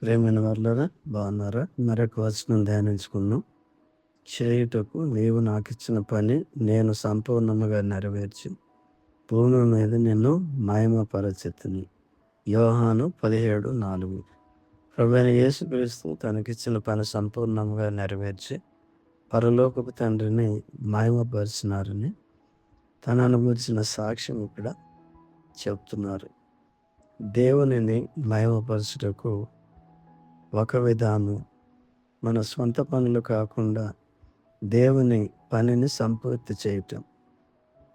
ప్రేమైన వాళ్ళరా, బాగున్నారా? మరొక వచనం ధ్యానించుకుందాం. చేయుటకు నీవు నాకిచ్చిన పని నేను సంపూర్ణముగా నెరవేర్చి భూమి మీద నిన్ను మహిమపరచెదను. యోహాను 17:4. ప్రభువైన యేసుక్రీస్తు తనకిచ్చిన పని సంపూర్ణంగా నెరవేర్చి పరలోకపు తండ్రిని మహిమపరిచినారని తనను గురించిన సాక్ష్యం ఇక్కడ చెప్తున్నారు. దేవునిని మహిమపరచుటకు ఒక విధానం, మన సొంత పనులు కాకుండా దేవుని పనిని సంపూర్తి చేయటం.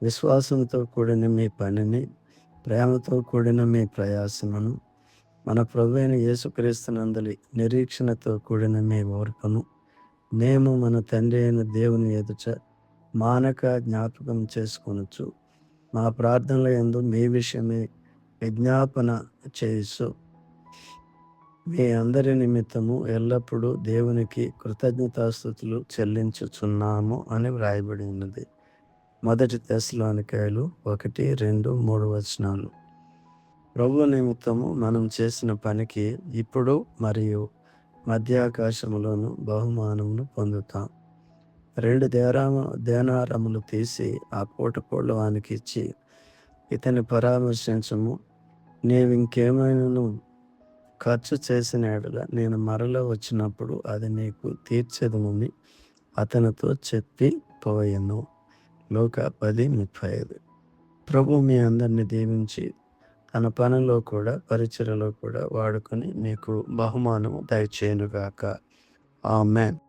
విశ్వాసంతో కూడిన మీ పనిని, ప్రేమతో కూడిన మీ ప్రయాసమును, మన ప్రభువైన యేసుక్రీస్తునందలి నిరీక్షణతో కూడిన మీ ఓర్పును మేము మన తండ్రి అయిన దేవుని ఎదుట మానక జ్ఞాపకం చేసుకొనుచు మా ప్రార్థనల యందు మీ విషయమే విజ్ఞాపన చేయుచు మీ అందరి నిమిత్తము ఎల్లప్పుడూ దేవునికి కృతజ్ఞతాస్తుతులు చెల్లించుచున్నాము అని వ్రాయబడి ఉన్నది. 1 తెస్సలోనికైలు 1, 2, 3 వచనాలు. ప్రభు నిమిత్తము మనం చేసిన పనికి ఇప్పుడు మరియు మధ్యాకాశములోను బహుమానమును పొందుతాం. 2 దేనారములు తీసి ఆ పూటకోళ్ళ వానికి ఇచ్చి, ఇతని పరామర్శించము, నీవింకేమైనాను ఖర్చు చేసిన యెడల నేను మరల వచ్చినప్పుడు అది నీకు తీర్చెదనని అతనితో చెప్పి పోయెను. లూకా 10:35. ప్రభు మీ అందరిని దీవించి తన పనిలో కూడా పరిచర్యలో కూడా వాడుకొని మీకు బహుమానము దయచేయునుగాక. ఆమేన్.